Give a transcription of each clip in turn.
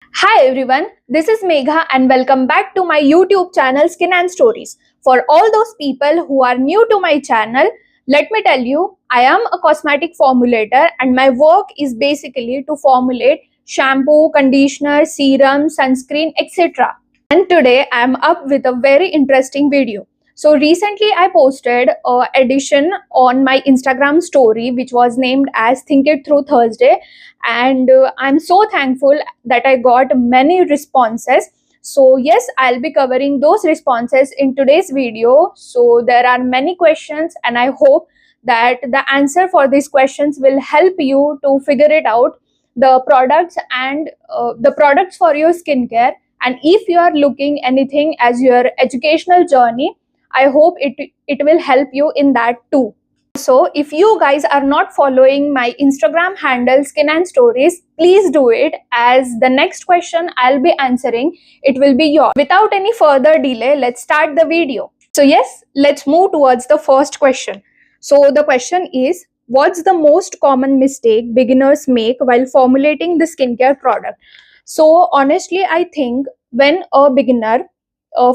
Hi everyone, this is Megha and welcome back to my YouTube channel Skin and Stories. For all those people who are new to my channel, let me tell you, I am a cosmetic formulator and my work is basically to formulate shampoo, conditioner, serum, sunscreen, etc. And today I am up with a very interesting video. So recently I posted a edition on my Instagram story which was named as Think It Through Thursday, and I'm so thankful that I got many responses. So yes, I'll be covering those responses in today's video. So there are many questions and I hope that the answer for these questions will help you to figure it out, the products and the products for your skincare. And if you are looking anything as your educational journey, I hope it will help you in that too. So if you guys are not following my Instagram handle Skin and Stories, please do it, as the next question I'll be answering, it will be yours. Without any further delay, let's start the video. So yes, let's move towards the first question. So the question is, what's the most common mistake beginners make while formulating the skincare product? So honestly, I think when a beginner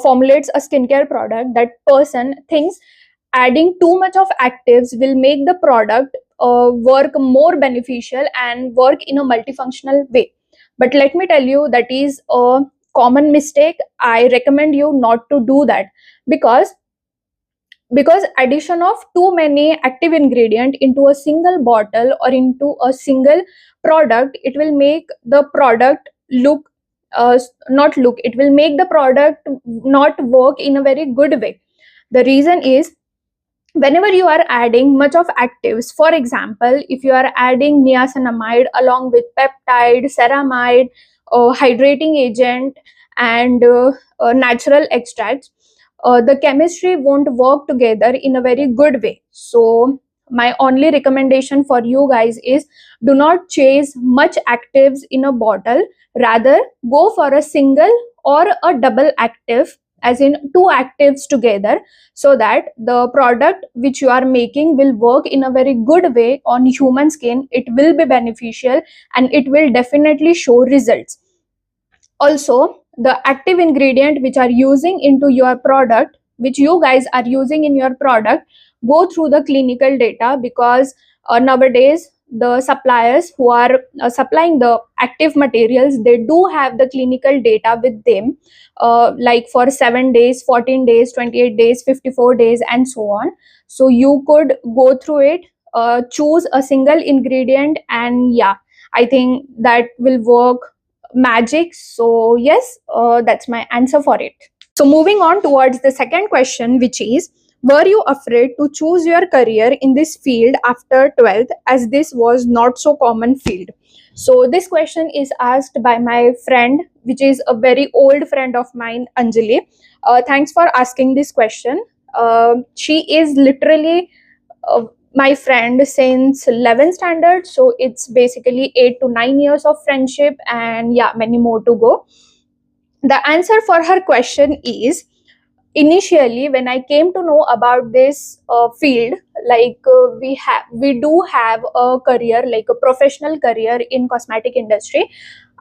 formulates a skincare product, that person thinks adding too much of actives will make the product work more beneficial and work in a multifunctional way. But let me tell you, that is a common mistake. I recommend you not to do that, because addition of too many active ingredient into a single bottle or into a single product, it will make the product look not look it will make the product not work in a very good way. The reason is, whenever you are adding much of actives, for example, if you are adding niacinamide along with peptide, ceramide, hydrating agent, and natural extracts, the chemistry won't work together in a very good way. So my only recommendation for you guys is, do not chase much actives in a bottle, rather go for a single or a double active, as in two actives together, so that the product which you are making will work in a very good way on human skin. It will be beneficial and it will definitely show results. Also, the active ingredient which are using into your product, which you guys are using in your product, go through the clinical data, because nowadays the suppliers who are supplying the active materials, they do have the clinical data with them, like for 7 days, 14 days, 28 days, 54 days, and so on. So you could go through it, choose a single ingredient, and yeah, I think that will work magic. So yes, that's my answer for it. So moving on towards the second question, which is, were you afraid to choose your career in this field after 12th, as this was not so common field? So this question is asked by my friend, which is a very old friend of mine, Anjali. Thanks for asking this question. She is literally uh, my friend since 11th standard, so it's basically 8 to 9 years of friendship, and yeah, many more to go. The answer for her question is, initially when I came to know about this field, like we do have a career, like a professional career in cosmetic industry,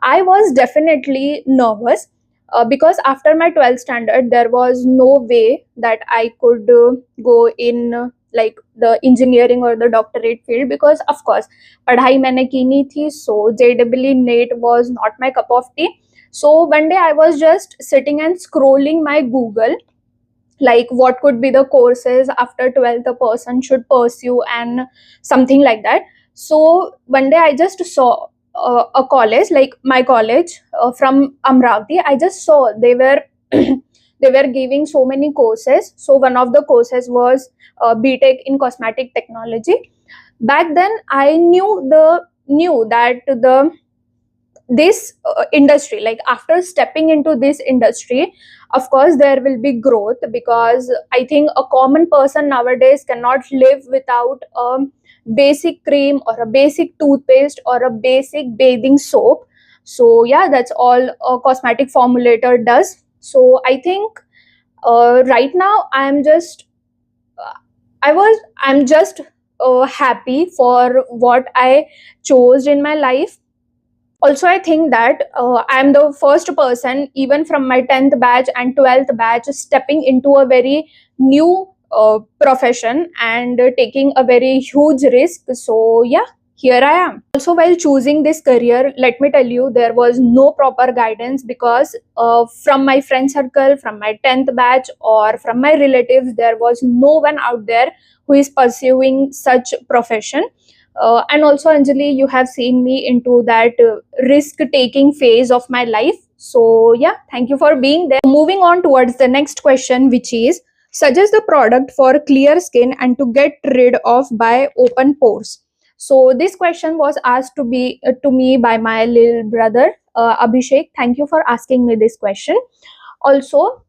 I was definitely nervous, because after my 12th standard there was no way that I could go in like the engineering or the doctorate field, because of course पढ़ाई मैंने की नहीं थी, so JEE NET was not my cup of tea. So one day I was just sitting and scrolling my Google, like what could be the courses after 12th a person should pursue and something like that. So one day I just saw a college, like my college, from Amravati. I just saw they were they were giving so many courses. So one of the courses was BTech in cosmetic technology. Back then I knew that the this industry, like after stepping into this industry, of course there will be growth, because I think a common person nowadays cannot live without a basic cream or a basic toothpaste or a basic bathing soap. So yeah, that's all a cosmetic formulator does. So I think right now uh, I'm just happy for what I chose in my life. Also, I think that I'm the first person, even from my 10th batch and 12th batch, stepping into a very new profession and taking a very huge risk. So yeah, here I am. Also, while choosing this career, let me tell you, there was no proper guidance, because from my friend circle, from my 10th batch, or from my relatives, there was no one out there who is pursuing such profession. And also, Anjali, you have seen me into that risk taking phase of my life. So, yeah, thank you for being there. Moving on towards the next question, which is, suggest the product for clear skin and to get rid of by open pores. So, this question was asked to me by my little brother, Abhishek. Thank you for asking me this question. Also,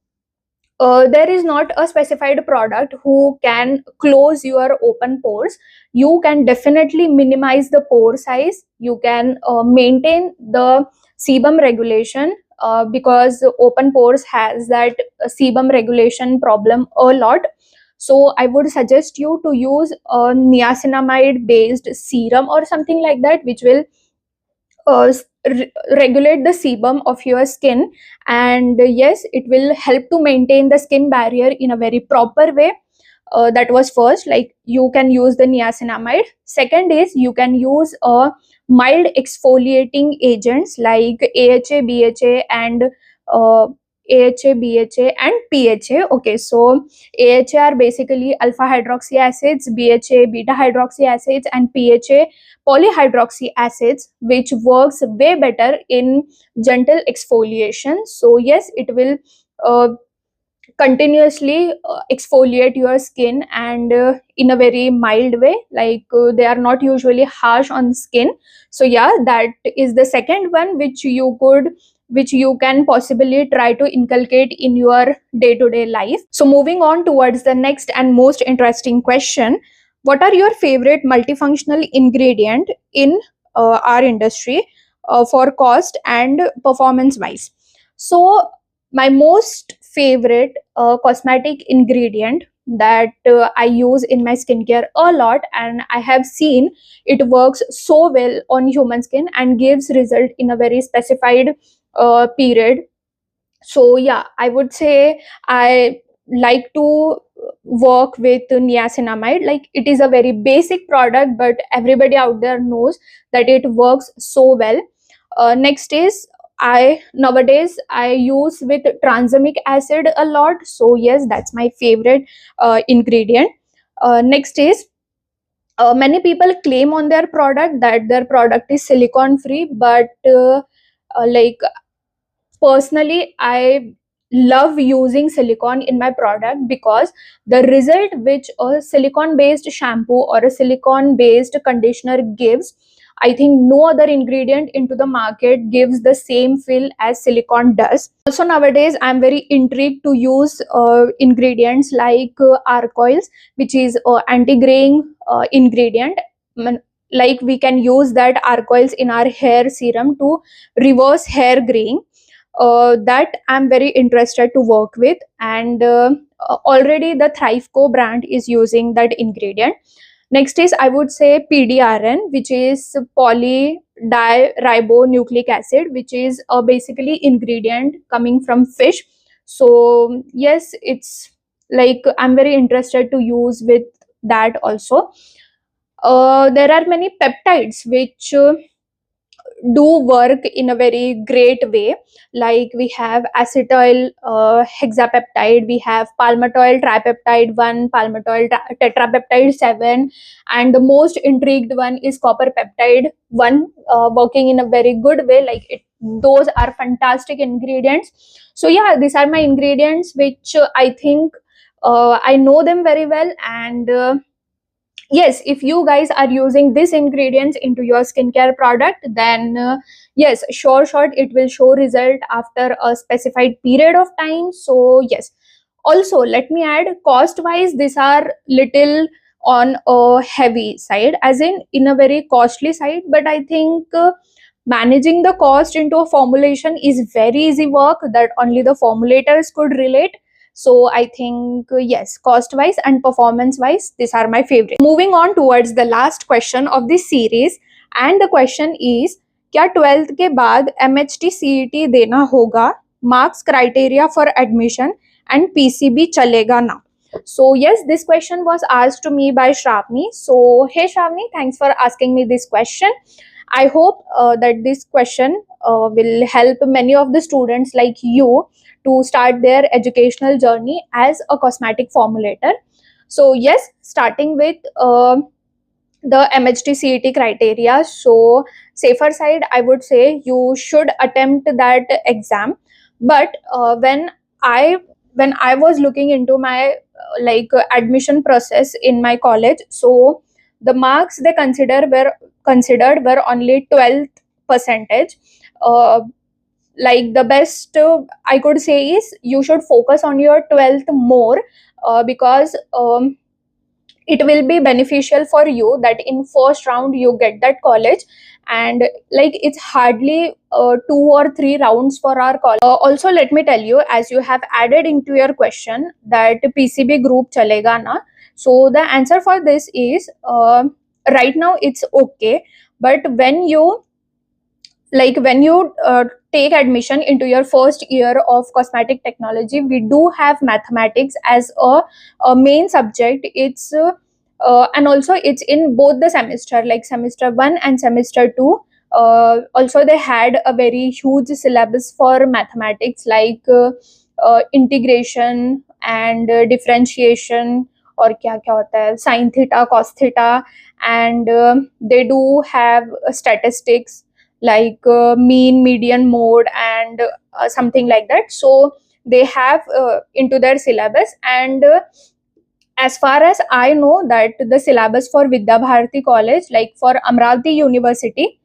there is not a specified product who can close your open pores. You can definitely minimize the pore size. You can maintain the sebum regulation, because open pores has that sebum regulation problem a lot. So I would suggest you to use a niacinamide based serum or something like that, which will regulate the sebum of your skin. And yes, it will help to maintain the skin barrier in a very proper way. That was first, like you can use the niacinamide. Second is, you can use mild exfoliating agents like AHA, BHA, and uh, AHA, BHA, and PHA. Okay, so AHA are basically alpha hydroxy acids, BHA beta hydroxy acids, and PHA polyhydroxy acids, which works way better in gentle exfoliation. So yes, it will uh, continuously exfoliate your skin, and in a very mild way, like they are not usually harsh on skin. So yeah, that is the second one which you can possibly try to inculcate in your day to day life. So moving on towards the next and most interesting question, what are your favorite multifunctional ingredient in our industry, for cost and performance wise? So my most favorite cosmetic ingredient that I use in my skincare a lot, and I have seen it works so well on human skin and gives result in a very specified period. So yeah, I would say I like to work with niacinamide. Like, it is a very basic product, but everybody out there knows that it works so well. Next is, I nowadays I use with tranexamic acid a lot. So yes, that's my favorite ingredient. Next is, many people claim on their product that their product is silicone free, but like, personally, I love using silicone in my product, because the result which a silicone based shampoo or a silicone based conditioner gives, I think no other ingredient into the market gives the same feel as silicone does. Also, nowadays I'm very intrigued to use ingredients like arc oils, which is anti-graying ingredient. Like, we can use that arc oils in our hair serum to reverse hair graying. That I'm very interested to work with, and already the Thriveco brand is using that ingredient. Next is, I would say, PDRN, which is polydiribonucleic acid, which is a basically ingredient coming from fish. So yes, it's like I'm very interested to use with that also. There are many peptides which do work in a very great way. Like, we have acetyl hexapeptide, we have palmitoyl tripeptide 1, palmitoyl tetrapeptide 7, and the most intrigued one is copper peptide 1, working in a very good way. Like, those are fantastic ingredients. So yeah, these are my ingredients which I think I know them very well. And yes, if you guys are using these ingredients into your skincare product, then yes, sure it will show result after a specified period of time. So yes, also let me add, cost wise, these are little on a heavy side, as in a very costly side. But I think managing the cost into a formulation is very easy work that only the formulators could relate. So I think yes, cost wise and performance wise, these are my favorite. Moving on towards the last question of this series, and the question is, क्या 12th के बाद MHT CET देना होगा, marks criteria for admission and PCB चलेगा ना? So yes, this question was asked to me by Shravani. So hey Shravani, thanks for asking me this question. I hope that this question will help many of the students like you to start their educational journey as a cosmetic formulator. So yes, starting with the MHT CET criteria. So safer side, I would say you should attempt that exam. But I when I was looking into my admission process in my college, so the marks they considered were only 12th percentage. Uh, like the best I could say is you should focus on your 12th more, because it will be beneficial for you that in first round you get that college, and like it's hardly 2 or 3 rounds for our college. Also let me tell you, as you have added into your question that PCB group chalega na, so the answer for this is right now it's okay, but when you take admission into your first year of cosmetic technology, we do have mathematics as a main subject. It's and also it's in both the semester, like semester 1 and semester 2. Also they had a very huge syllabus for mathematics, like integration and differentiation, और क्या क्या होता है, sin theta, cos theta, and they do have statistics like mean, median, mode, and something like that. So they have into their syllabus, and as far as I know that the syllabus for Vidya Bharati College, like for Amravati University,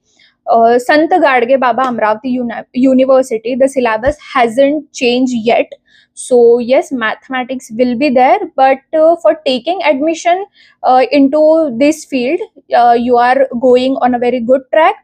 Sant Gadge Baba Amravati University, the syllabus hasn't changed yet. So yes, mathematics will be there, but for taking admission into this field, you are going on a very good track.